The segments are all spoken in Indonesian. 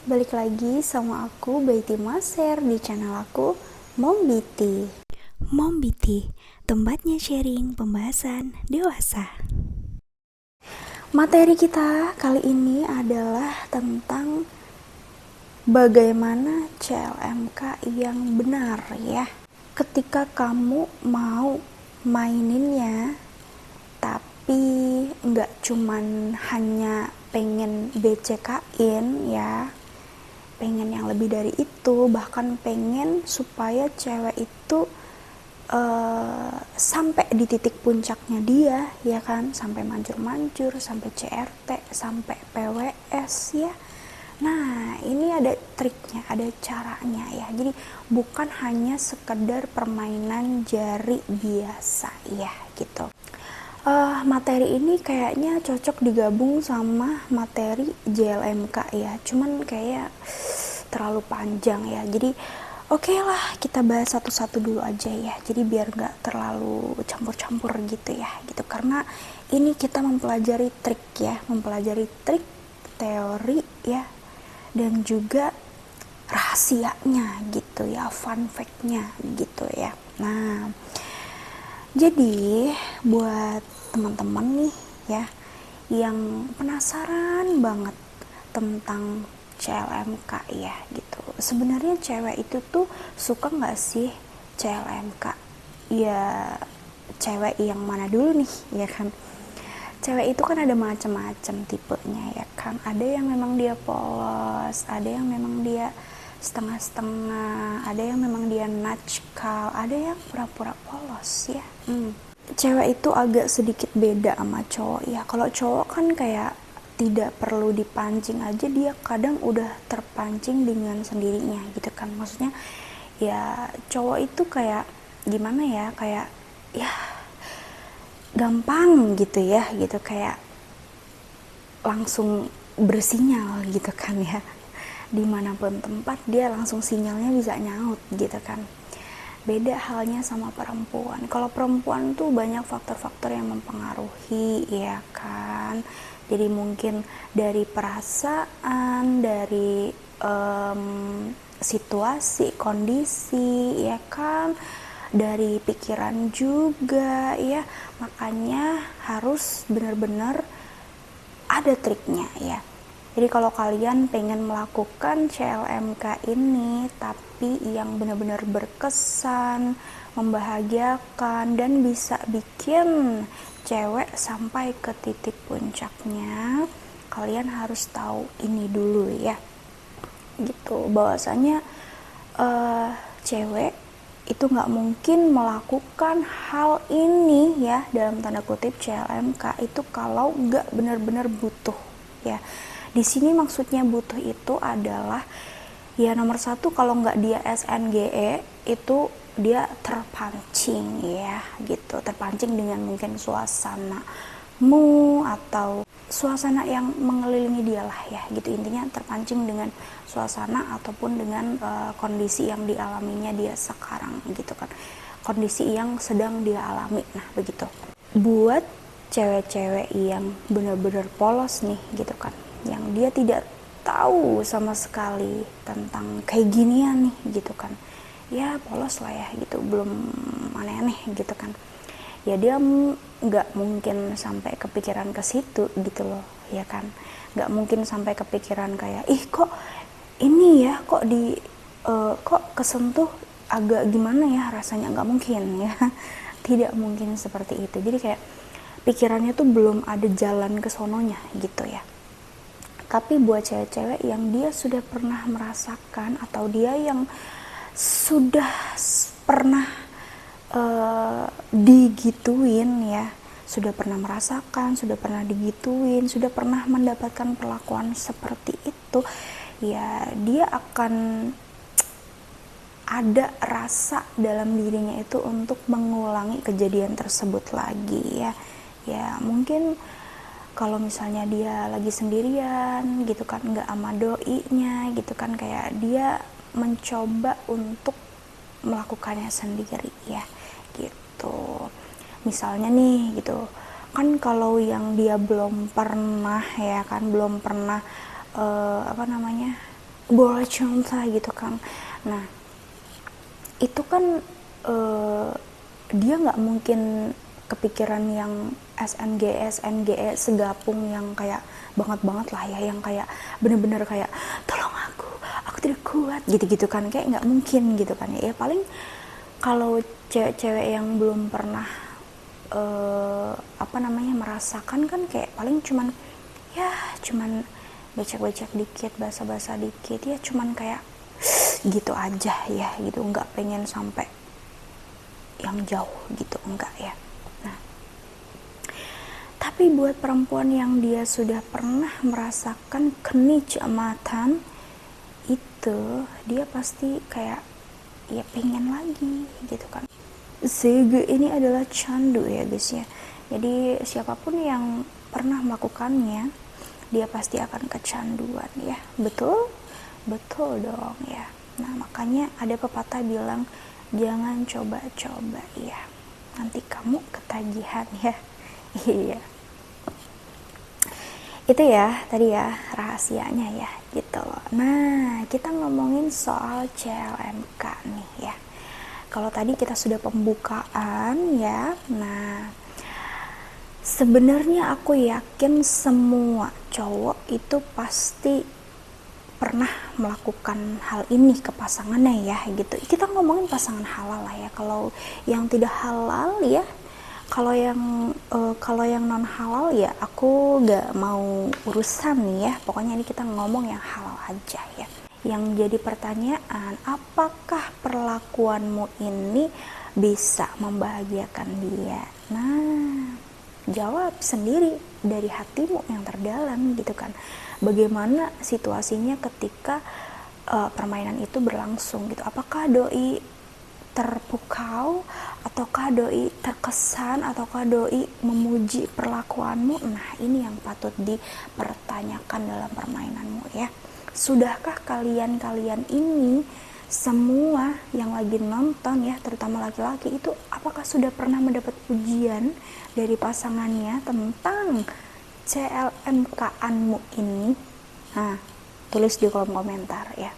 balik lagi sama aku Baiti Maser di channel aku Mombiti. Mombiti, tempatnya sharing pembahasan dewasa. Materi kita kali ini adalah tentang bagaimana CLMK yang benar ya. Ketika kamu mau maininnya tapi nggak cuman hanya pengen BCK-in ya, pengen yang lebih dari itu, bahkan pengen supaya cewek itu sampai di titik puncaknya dia ya kan, sampai manjur-manjur, sampai CRT, sampai PWS ya. Nah, ini ada triknya, ada caranya ya. Jadi bukan hanya sekedar permainan jari biasa ya gitu. Materi ini kayaknya cocok digabung sama materi JLMK ya. Cuman kayak terlalu panjang ya. Jadi oke lah, kita bahas satu-satu dulu aja ya. Jadi biar nggak terlalu campur-campur gitu ya. Gitu karena ini kita mempelajari trik ya, mempelajari trik, teori ya, dan juga rahasianya gitu ya, fun fact-nya gitu ya. Nah, jadi buat teman-teman nih ya yang penasaran banget tentang CLMK ya gitu. Sebenarnya cewek itu tuh suka nggak sih CLMK? Ya cewek yang mana dulu nih ya kan? Cewek itu kan ada macam-macam tipenya ya kan. Ada yang memang dia polos, ada yang memang dia setengah-setengah, ada yang memang dia natchkal, ada yang pura-pura polos ya. Cewek itu agak sedikit beda sama cowok ya. Kalau cowok kan kayak tidak perlu dipancing aja, dia kadang udah terpancing dengan sendirinya gitu kan. Maksudnya ya cowok itu kayak gimana ya, kayak ya gampang gitu ya, gitu kayak langsung bersinyal gitu kan ya, dimanapun tempat dia langsung sinyalnya bisa nyaut gitu kan. Beda halnya sama perempuan. Kalau perempuan tuh banyak faktor-faktor yang mempengaruhi ya kan. Jadi mungkin dari perasaan, dari situasi, kondisi ya kan, dari pikiran juga ya. Makanya harus benar-benar ada triknya ya. Jadi kalau kalian pengen melakukan CLMK ini tapi yang benar-benar berkesan, membahagiakan, dan bisa bikin cewek sampai ke titik puncaknya, kalian harus tahu ini dulu ya. Gitu, bahwasanya cewek itu nggak mungkin melakukan hal ini ya, dalam tanda kutip CLMK itu kalau nggak benar-benar butuh ya. Di sini maksudnya butuh itu adalah ya nomor satu, kalau nggak dia SNGE itu dia terpancing ya gitu, terpancing dengan mungkin suasanamu atau suasana yang mengelilingi dia lah ya gitu. Intinya terpancing dengan suasana ataupun dengan kondisi yang dialaminya dia sekarang gitu kan, kondisi yang sedang dia alami. Nah begitu. Buat cewek-cewek yang benar-benar polos nih gitu kan, yang dia tidak tahu sama sekali tentang kayak ginian nih gitu kan, ya polos lah ya gitu, belum aneh-aneh gitu kan, ya dia nggak mungkin sampai kepikiran ke situ gitu loh ya kan. Nggak mungkin sampai kepikiran kayak ih kok ini ya, kok di kok kesentuh agak gimana ya rasanya, nggak mungkin ya. Tidak mungkin seperti itu. Jadi kayak pikirannya tuh belum ada jalan ke sononya gitu ya. Tapi buat cewek-cewek yang dia sudah pernah merasakan atau dia yang sudah pernah digituin ya, sudah pernah merasakan, sudah pernah digituin, sudah pernah mendapatkan perlakuan seperti itu, ya dia akan ada rasa dalam dirinya itu untuk mengulangi kejadian tersebut lagi ya. Ya mungkin kalau misalnya dia lagi sendirian gitu kan, nggak sama doinya gitu kan, kayak dia mencoba untuk melakukannya sendiri ya gitu. Misalnya nih gitu kan, kalau yang dia belum pernah ya kan, belum pernah boleh contoh gitu kan. Nah itu kan dia nggak mungkin kepikiran yang SNGE segapung yang kayak banget lah ya, yang kayak bener-bener kayak tolong aku tidak kuat gitu-gitu kan, kayak nggak mungkin gitu kan ya. Paling kalau cewek-cewek yang belum pernah merasakan kan kayak paling cuman becek-becek dikit, basa-basa dikit ya, cuman kayak gitu aja ya gitu, nggak pengen sampai yang jauh gitu, enggak ya. Nah tapi buat perempuan yang dia sudah pernah merasakan kenikmatan itu, dia pasti kayak ya pengen lagi gitu kan. Zege ini adalah candu ya guys ya, jadi siapapun yang pernah melakukannya dia pasti akan kecanduan ya. Betul dong ya. Nah makanya ada pepatah bilang jangan coba-coba ya, nanti kamu ketagihan ya. Iya itu ya tadi ya rahasianya ya gitu loh. Nah kita ngomongin soal CLMK nih ya. Kalau tadi kita sudah pembukaan ya, nah sebenarnya aku yakin semua cowok itu pasti pernah melakukan hal ini ke pasangannya ya gitu. Kita ngomongin pasangan halal lah ya. Kalau yang tidak halal ya, kalau yang non halal ya aku gak mau urusan nih ya. Pokoknya ini kita ngomong yang halal aja ya. Yang jadi pertanyaan, apakah perlakuanmu ini bisa membahagiakan dia? Nah, jawab sendiri dari hatimu yang terdalam gitu kan. Bagaimana situasinya ketika permainan itu berlangsung gitu. Apakah doi terpukau, ataukah doi terkesan, ataukah doi memuji perlakuanmu? Nah ini yang patut dipertanyakan dalam permainanmu ya. Sudahkah kalian ini semua yang lagi nonton ya, terutama laki-laki itu, apakah sudah pernah mendapat pujian dari pasangannya tentang CLMK-anmu ini? Nah tulis di kolom komentar ya.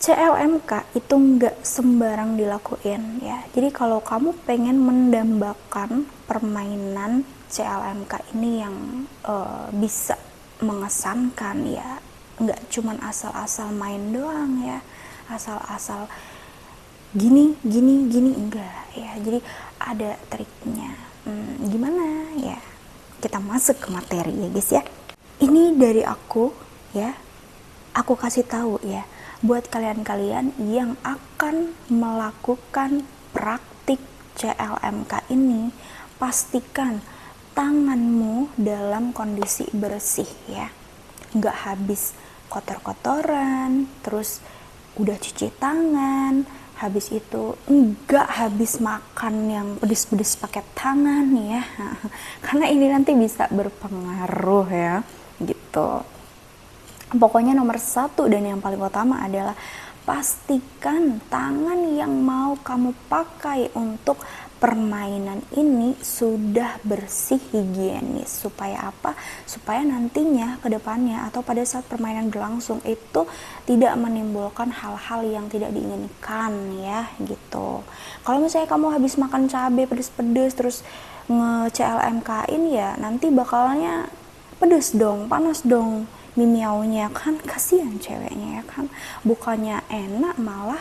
CLMK itu nggak sembarang dilakuin ya. Jadi kalau kamu pengen mendambakan permainan CLMK ini yang bisa mengesankan ya, nggak cuman asal-asal main doang ya, asal-asal gini enggak ya. Jadi ada triknya. Gimana ya? Kita masuk ke materi ya guys ya. Ini dari aku ya. Aku kasih tahu ya, buat kalian-kalian yang akan melakukan praktik CLMK ini, pastikan tanganmu dalam kondisi bersih ya. Nggak habis kotor-kotoran, terus udah cuci tangan, habis itu nggak habis makan yang pedes-pedes pakai tangan ya. Karena ini nanti bisa berpengaruh ya gitu. Pokoknya nomor satu dan yang paling utama adalah pastikan tangan yang mau kamu pakai untuk permainan ini sudah bersih, higienis. Supaya apa? Supaya nantinya ke depannya atau pada saat permainan berlangsung itu tidak menimbulkan hal-hal yang tidak diinginkan ya gitu. Kalau misalnya kamu habis makan cabai pedes-pedes terus nge-CLMK-in ya, nanti bakalnya pedes dong, panas dong mimiaunya kan, kasihan ceweknya ya kan. Bukannya enak malah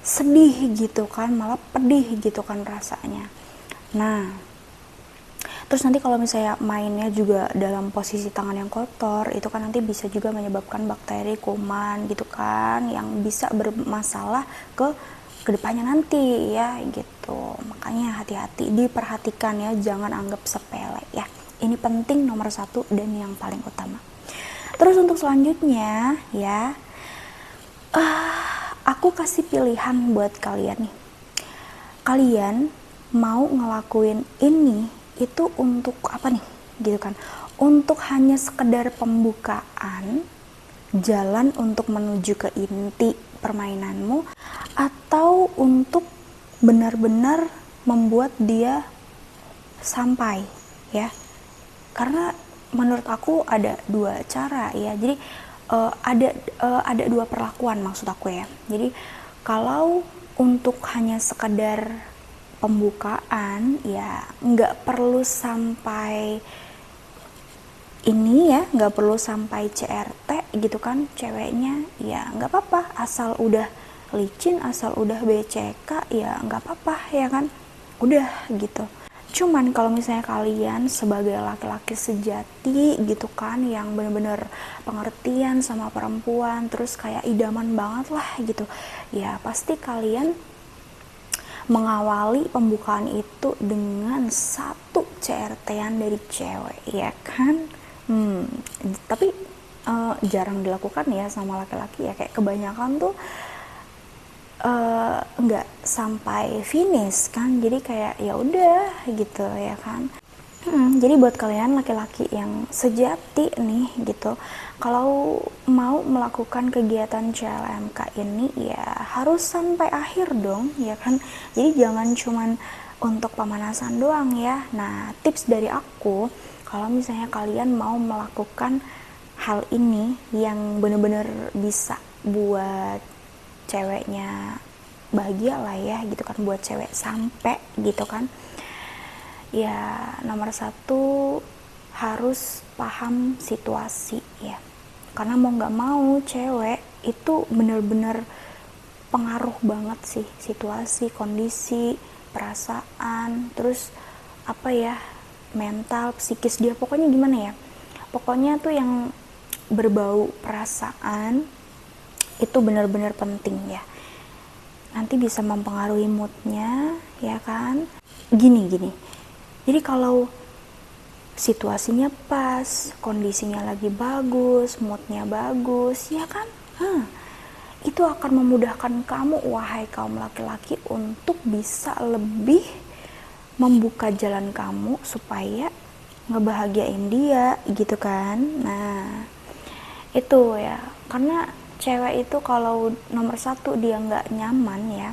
sedih gitu kan, malah pedih gitu kan rasanya. Nah terus nanti kalau misalnya mainnya juga dalam posisi tangan yang kotor, itu kan nanti bisa juga menyebabkan bakteri, kuman gitu kan, yang bisa bermasalah ke kedepannya nanti ya gitu. Makanya hati-hati, diperhatikan ya, jangan anggap sepele ya. Ini penting nomor satu dan yang paling utama. Terus untuk selanjutnya ya, aku kasih pilihan buat kalian nih. Kalian mau ngelakuin ini itu untuk apa nih? Gitu kan. Untuk hanya sekedar pembukaan, jalan untuk menuju ke inti permainanmu, atau untuk benar-benar membuat dia sampai ya. Karena menurut aku ada dua cara ya. Jadi ada dua perlakuan maksud aku ya. Jadi kalau untuk hanya sekedar pembukaan ya nggak perlu sampai ini ya, nggak perlu sampai CRT gitu kan ceweknya, ya nggak apa-apa asal udah licin, asal udah BCK ya nggak apa-apa ya kan, udah gitu. Cuman kalau misalnya kalian sebagai laki-laki sejati gitu kan, yang bener-bener pengertian sama perempuan, terus kayak idaman banget lah gitu, ya pasti kalian mengawali pembukaan itu dengan satu CRT-an dari cewek ya kan. Tapi jarang dilakukan ya sama laki-laki ya, kayak kebanyakan tuh nggak sampai finish kan, jadi kayak ya udah gitu ya kan. Jadi buat kalian laki-laki yang sejati nih gitu, kalau mau melakukan kegiatan CLMK ini ya harus sampai akhir dong ya kan. Jadi jangan cuman untuk pemanasan doang ya. Nah, tips dari aku, kalau misalnya kalian mau melakukan hal ini yang bener-bener bisa buat ceweknya bahagia lah ya gitu kan, buat cewek sampai gitu kan, ya nomor satu harus paham situasi ya, karena mau nggak mau cewek itu bener-bener pengaruh banget sih situasi, kondisi, perasaan, terus apa ya, mental, psikis dia, pokoknya gimana ya, pokoknya tuh yang berbau perasaan itu benar-benar penting ya, nanti bisa mempengaruhi moodnya ya kan. Gini jadi kalau situasinya pas, kondisinya lagi bagus, moodnya bagus ya kan, itu akan memudahkan kamu wahai kaum laki-laki untuk bisa lebih membuka jalan kamu supaya ngebahagiain dia gitu kan. Nah itu ya, karena cewek itu kalau nomor satu dia nggak nyaman ya,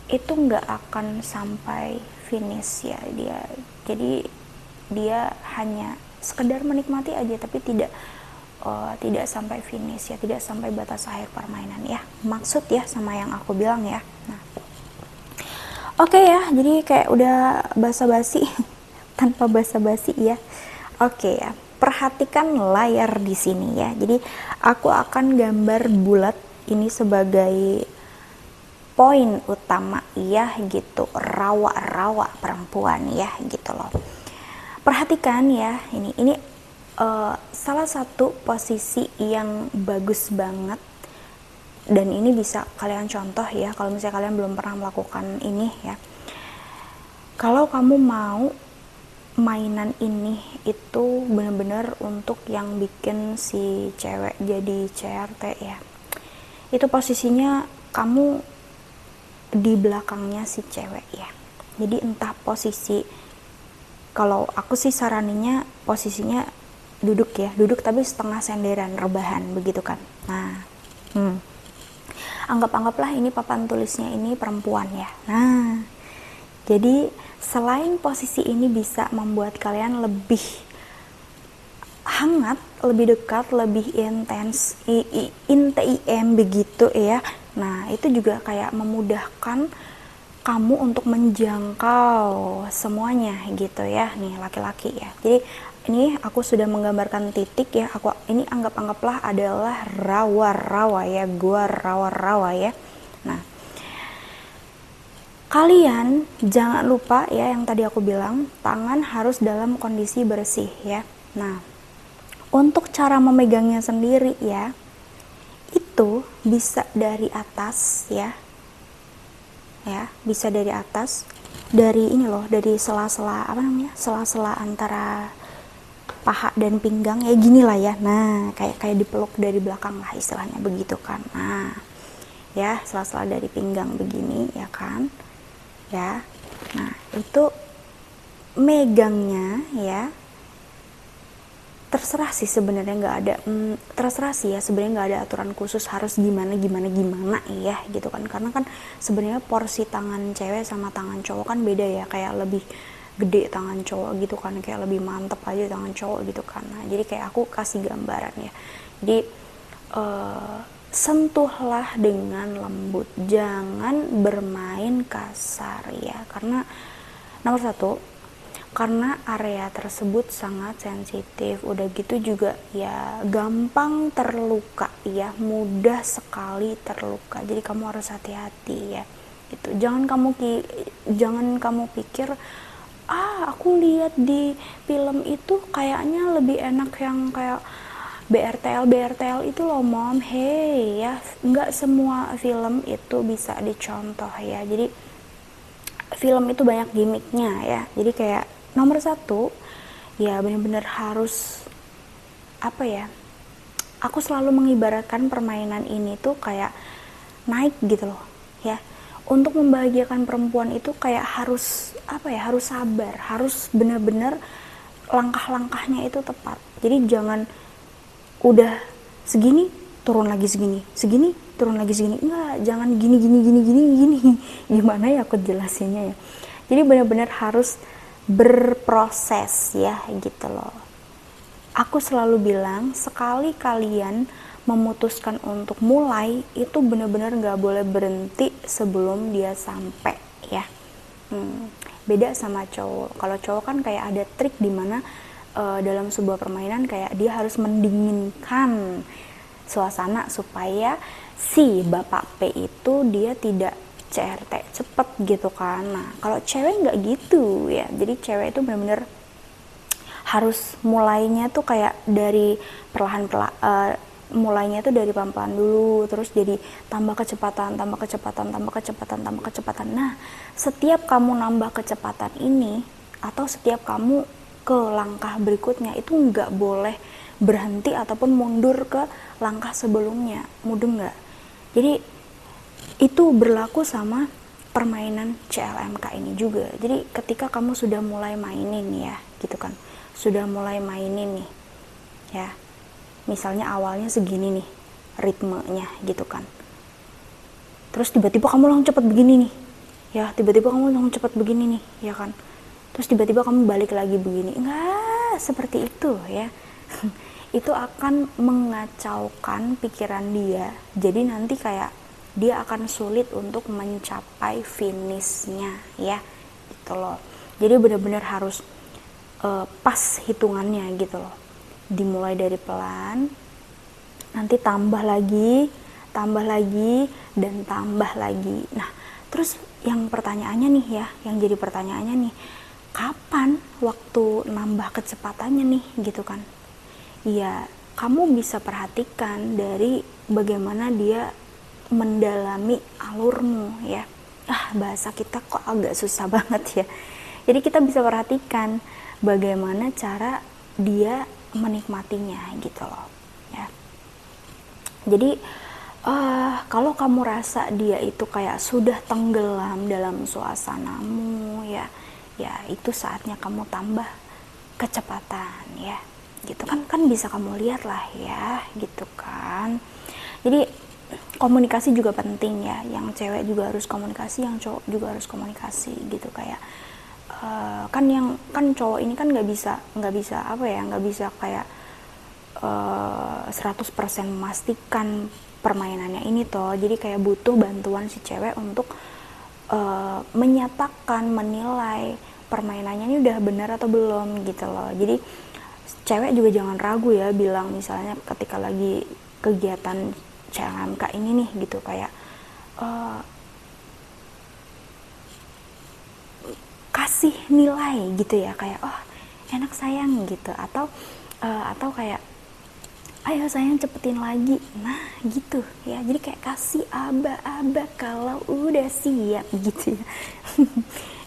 itu nggak akan sampai finish ya dia. Jadi dia hanya sekedar menikmati aja, tapi tidak sampai finish ya, tidak sampai batas akhir permainan ya, maksud ya sama yang aku bilang ya. Nah oke ya, jadi kayak udah basa-basi tanpa basa-basi ya. Oke ya, perhatikan layar di sini ya. Jadi aku akan gambar bulat ini sebagai poin utama ya gitu, rawa-rawa perempuan ya gitu loh. Perhatikan ya, ini salah satu posisi yang bagus banget, dan ini bisa kalian contoh ya kalau misalnya kalian belum pernah melakukan ini ya. Kalau kamu mau mainan ini itu benar-benar untuk yang bikin si cewek jadi CRT ya, itu posisinya kamu di belakangnya si cewek ya. Jadi entah posisi, kalau aku sih saraninya posisinya duduk ya, duduk tapi setengah senderan, rebahan begitu kan. Nah anggaplah ini papan tulisnya ini perempuan ya. Nah jadi selain posisi ini bisa membuat kalian lebih hangat, lebih dekat, lebih intens, IM begitu ya. Nah itu juga kayak memudahkan kamu untuk menjangkau semuanya gitu ya, nih laki-laki ya. Jadi ini aku sudah menggambarkan titik ya, aku ini anggaplah adalah rawa-rawa ya, gua rawa-rawa ya. Nah kalian jangan lupa ya yang tadi aku bilang, tangan harus dalam kondisi bersih ya. Nah untuk cara memegangnya sendiri ya, itu bisa dari atas ya, bisa dari atas, dari ini loh, dari sela-sela apa namanya, sela-sela antara paha dan pinggang ya, gini lah ya. Nah kayak dipeluk dari belakang lah istilahnya begitu kan. Nah ya sela-sela dari pinggang begini ya kan ya. Nah itu megangnya ya terserah sih sebenarnya, nggak ada terserah sih ya sebenarnya, nggak ada aturan khusus harus gimana ya gitu kan, karena kan sebenarnya porsi tangan cewek sama tangan cowok kan beda ya, kayak lebih gede tangan cowok gitu kan, kayak lebih mantep aja tangan cowok gitu kan. Nah jadi kayak aku kasih gambaran ya, jadi sentuhlah dengan lembut, jangan bermain kasar ya, karena nomor satu, karena area tersebut sangat sensitif, udah gitu juga ya gampang terluka ya, mudah sekali terluka, jadi kamu harus hati-hati ya gitu. Jangan kamu pikir aku lihat di film itu kayaknya lebih enak yang kayak BRTL itu loh mom. Hey ya, nggak semua film itu bisa dicontoh ya, jadi film itu banyak gimmicknya ya. Jadi kayak nomor satu ya, bener-bener harus apa ya, aku selalu mengibaratkan permainan ini tuh kayak naik gitu loh ya. Untuk membahagiakan perempuan itu kayak harus apa ya, harus sabar, harus bener-bener langkah-langkahnya itu tepat. Jadi jangan udah segini turun lagi segini turun lagi segini, enggak, jangan gini gimana ya aku jelasinnya ya. Jadi benar-benar harus berproses ya gitu loh. Aku selalu bilang, sekali kalian memutuskan untuk mulai, itu benar-benar nggak boleh berhenti sebelum dia sampai ya. Beda sama cowok. Kalau cowok kan kayak ada trik dimana dalam sebuah permainan kayak dia harus mendinginkan suasana supaya si bapak P itu dia tidak CRT cepet gitu kan. Nah kalau cewek nggak gitu ya, jadi cewek itu benar-benar harus mulainya tuh kayak dari mulainya tuh dari pelan-pelan dulu, terus jadi tambah kecepatan. Nah setiap kamu nambah kecepatan ini, atau setiap kamu ke langkah berikutnya, itu nggak boleh berhenti ataupun mundur ke langkah sebelumnya, mudeng nggak? Jadi itu berlaku sama permainan CLMK ini juga. Jadi ketika kamu sudah mulai mainin ya gitu kan, sudah mulai mainin nih ya, misalnya awalnya segini nih ritmenya gitu kan, terus tiba-tiba kamu langsung cepet begini nih ya, tiba-tiba kamu langsung cepet begini nih ya kan, terus tiba-tiba kamu balik lagi begini, enggak seperti itu ya. Itu akan mengacaukan pikiran dia, jadi nanti kayak dia akan sulit untuk mencapai finishnya ya gitu loh. Jadi benar-benar harus pas hitungannya gitu loh, dimulai dari pelan, nanti tambah lagi dan tambah lagi. Nah terus yang pertanyaannya nih ya, yang jadi pertanyaannya nih, kapan waktu nambah kecepatannya nih gitu kan. Ya kamu bisa perhatikan dari bagaimana dia mendalami alurmu ya. Bahasa kita kok agak susah banget ya. Jadi kita bisa perhatikan bagaimana cara dia menikmatinya gitu loh ya. Jadi kalau kamu rasa dia itu kayak sudah tenggelam dalam suasanamu ya, itu saatnya kamu tambah kecepatan ya gitu kan bisa kamu lihat lah ya gitu kan. Jadi komunikasi juga penting ya, yang cewek juga harus komunikasi, yang cowok juga harus komunikasi gitu. Kayak kan cowok ini kan nggak bisa apa ya, nggak bisa kayak 100% memastikan permainannya ini toh. Jadi kayak butuh bantuan si cewek untuk menyatakan, menilai permainannya ini udah benar atau belum gitu loh. Jadi cewek juga jangan ragu ya bilang, misalnya ketika lagi kegiatan CLMK ini nih gitu, kayak kasih nilai gitu ya, kayak enak sayang gitu, atau kayak ayo sayang cepetin lagi, nah gitu ya. Jadi kayak kasih aba-aba kalau udah siap gitu ya.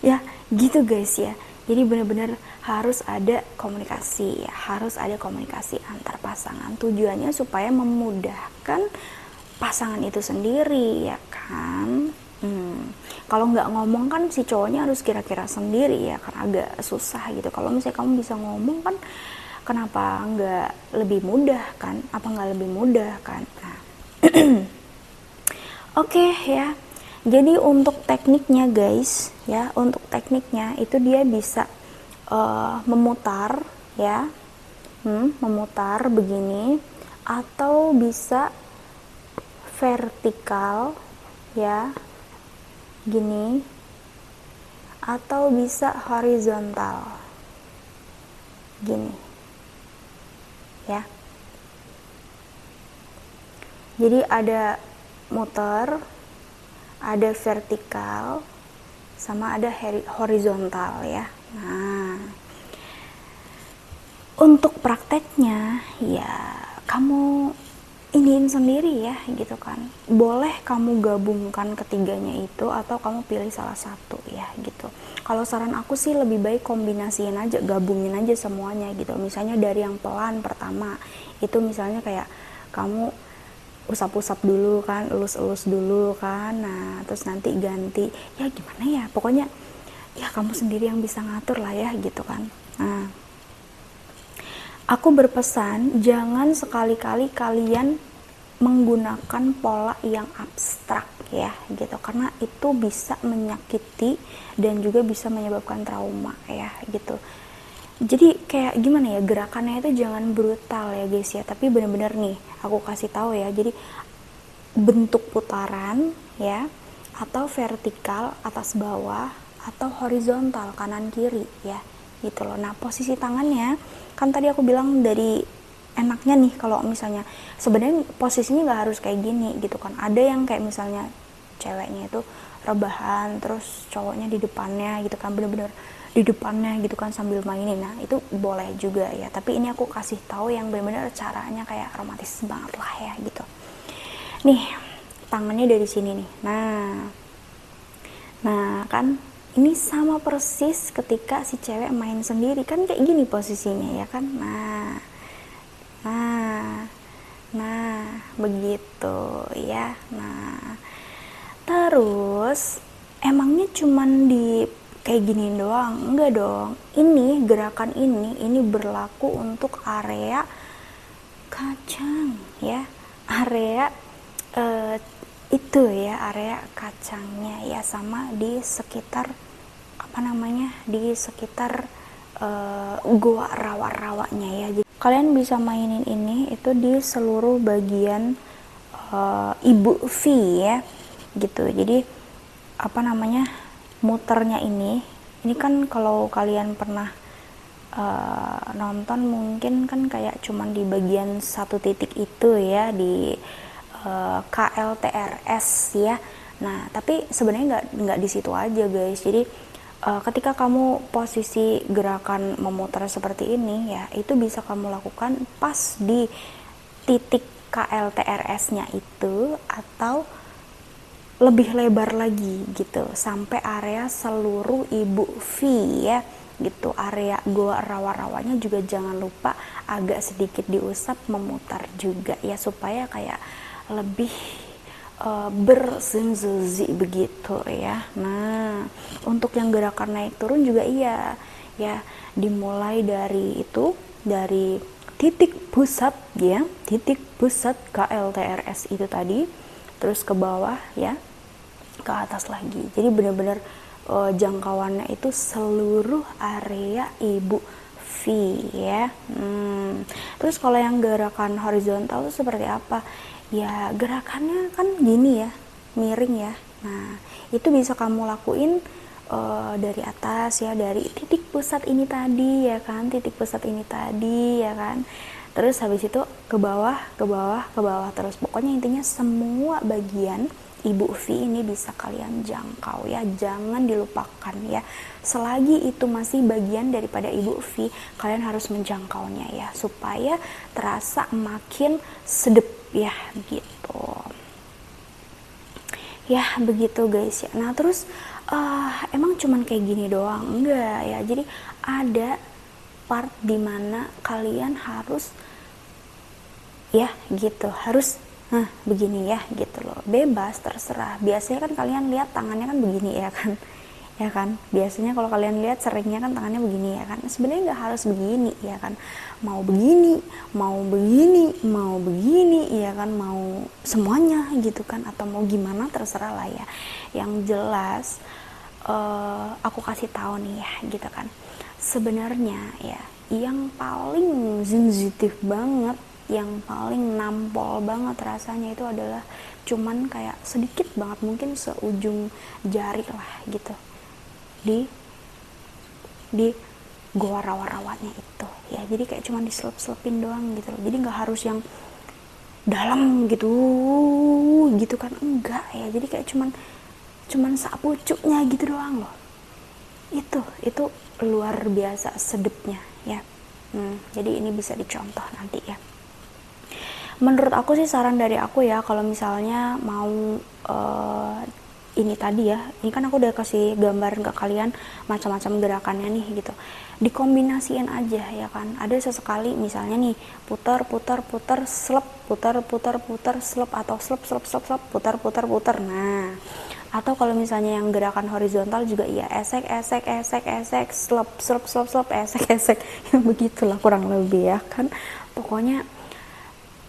Ya gitu guys ya. Jadi benar-benar harus ada komunikasi ya, harus ada komunikasi antar pasangan. Tujuannya supaya memudahkan pasangan itu sendiri ya kan. Kalau nggak ngomong kan si cowoknya harus kira-kira sendiri ya, karena agak susah gitu. Kalau misalnya kamu bisa ngomong kan, kenapa nggak lebih mudah kan? Apa nggak lebih mudah kan? Nah. Oke ya. Jadi untuk tekniknya guys ya, untuk tekniknya itu dia bisa memutar ya, memutar begini, atau bisa vertikal ya, gini, atau bisa horizontal gini ya. Jadi ada muter, ada vertikal, sama ada horizontal ya. Nah, untuk prakteknya ya kamu iniin sendiri ya gitu kan. Boleh kamu gabungkan ketiganya itu atau kamu pilih salah satu ya gitu. Kalau saran aku sih lebih baik kombinasiin aja, gabungin aja semuanya gitu. Misalnya dari yang pelan pertama itu misalnya kayak kamu usap-usap dulu kan, elus-elus dulu kan. Nah, terus nanti ganti. Ya gimana ya? Pokoknya ya kamu sendiri yang bisa ngatur lah ya gitu kan. Nah, aku berpesan jangan sekali-kali kalian menggunakan pola yang abstrak ya gitu, karena itu bisa menyakiti dan juga bisa menyebabkan trauma ya gitu. Jadi kayak gimana ya, gerakannya itu jangan brutal ya guys ya, tapi bener-bener nih aku kasih tahu ya, jadi bentuk putaran ya, atau vertikal atas bawah, atau horizontal kanan kiri ya gitu loh. Nah, posisi tangannya kan tadi aku bilang dari enaknya nih kalau misalnya sebenarnya posisinya nggak harus kayak gini gitu kan. Ada yang kayak misalnya ceweknya itu rebahan terus cowoknya di depannya gitu kan, bener-bener di depannya gitu kan sambil mainin. Nah, itu boleh juga ya, tapi ini aku kasih tahu yang bener-bener caranya kayak romantis banget lah ya gitu. Nih, tangannya dari sini nih. Nah kan ini sama persis ketika si cewek main sendiri kan kayak gini posisinya ya kan. Nah begitu ya. Nah, terus emangnya cuman di kayak gini doang? Enggak dong. Ini gerakan ini berlaku untuk area kacang ya, area itu ya, area kacangnya ya, sama di sekitar apa namanya, di sekitar goa rawa-rawanya ya. Jadi kalian bisa mainin ini itu di seluruh bagian ibu V ya gitu. Jadi apa namanya, muternya ini kan kalau kalian pernah nonton mungkin kan kayak cuman di bagian satu titik itu ya, di KLTRS ya. Nah, tapi sebenarnya nggak di situ aja guys. Jadi ketika kamu posisi gerakan memutar seperti ini ya, itu bisa kamu lakukan pas di titik KLTRS-nya itu, atau lebih lebar lagi gitu sampai area seluruh ibu V ya gitu. Area goa rawa-rawanya juga jangan lupa agak sedikit diusap, memutar juga ya, supaya kayak lebih bersenzuzi begitu ya. Nah, untuk yang gerakan naik turun juga iya ya, dimulai dari itu, dari titik pusat ya, titik pusat KLTRS itu tadi, terus ke bawah ya, ke atas lagi. Jadi benar-benar jangkauannya itu seluruh area ibu V ya. Terus kalau yang gerakan horizontal itu seperti apa? Ya gerakannya kan gini ya, miring ya. Nah, itu bisa kamu lakuin dari atas ya, dari titik pusat ini tadi ya kan, titik pusat ini tadi ya kan. Terus habis itu ke bawah, ke bawah, ke bawah terus. Pokoknya intinya semua bagian ibu V ini bisa kalian jangkau ya, jangan dilupakan ya. Selagi itu masih bagian daripada ibu V, kalian harus menjangkaunya ya, supaya terasa makin sedep ya gitu. Ya begitu guys ya. Nah terus emang cuman kayak gini doang? Enggak ya. Jadi ada part dimana kalian harus ya gitu, harus begini ya gitu loh, bebas terserah. Biasanya kan kalian lihat tangannya kan begini ya kan, ya kan, biasanya kalau kalian lihat seringnya kan tangannya begini ya kan. Sebenarnya nggak harus begini ya kan, mau begini, mau begini, mau begini ya kan, mau semuanya gitu kan, atau mau gimana terserah lah ya. Yang jelas aku kasih tahu nih ya gitu kan, sebenarnya ya yang paling sensitif banget yang paling nampol banget rasanya itu adalah cuman kayak sedikit banget, mungkin seujung jari lah gitu, di gua rawa-rawatnya itu ya. Jadi kayak cuman diselep-selepin doang gitu loh, jadi nggak harus yang dalam gitu kan, enggak ya. Jadi kayak cuman sak pucuknya gitu doang loh. Itu luar biasa sedepnya ya. Jadi ini bisa dicontoh nanti ya. Menurut aku sih, saran dari aku ya, kalau misalnya mau ini tadi ya, ini kan aku udah kasih gambaran ke kalian macam-macam gerakannya nih gitu, dikombinasiin aja ya kan. Ada sesekali misalnya nih putar slep, putar slep, atau slep putar. Nah, atau kalau misalnya yang gerakan horizontal juga ya, esek slep esek yang begitulah kurang lebih ya kan. Pokoknya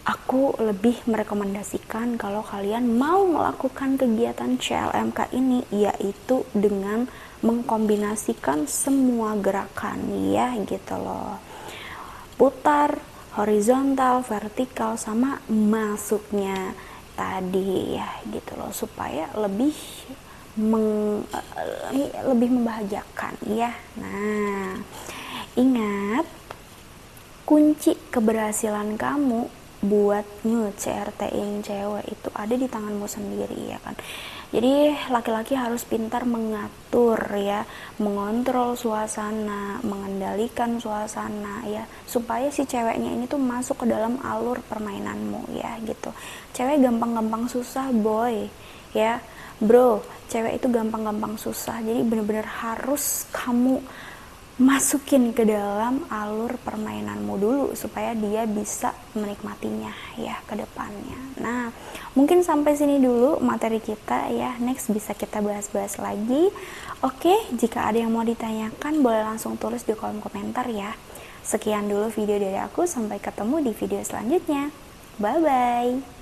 aku lebih merekomendasikan kalau kalian mau melakukan kegiatan CLMK ini, yaitu dengan mengkombinasikan semua gerakan ya gitu loh. Putar, horizontal, vertikal, sama masuknya tadi ya gitu loh, supaya lebih membahagiakan ya. Nah, ingat, kunci keberhasilan kamu buat nge-CRT-in cewek itu ada di tanganmu sendiri ya kan. Jadi laki-laki harus pintar mengatur ya, mengontrol suasana, mengendalikan suasana ya, supaya si ceweknya ini tuh masuk ke dalam alur permainanmu ya gitu. Cewek gampang-gampang susah boy ya bro, cewek itu gampang-gampang susah. Jadi bener-bener harus kamu masukin ke dalam alur permainanmu dulu supaya dia bisa menikmatinya ya ke depannya. Nah, mungkin sampai sini dulu materi kita ya. Next bisa kita bahas-bahas lagi. Oke, jika ada yang mau ditanyakan boleh langsung tulis di kolom komentar ya. Sekian dulu video dari aku, sampai ketemu di video selanjutnya. Bye bye.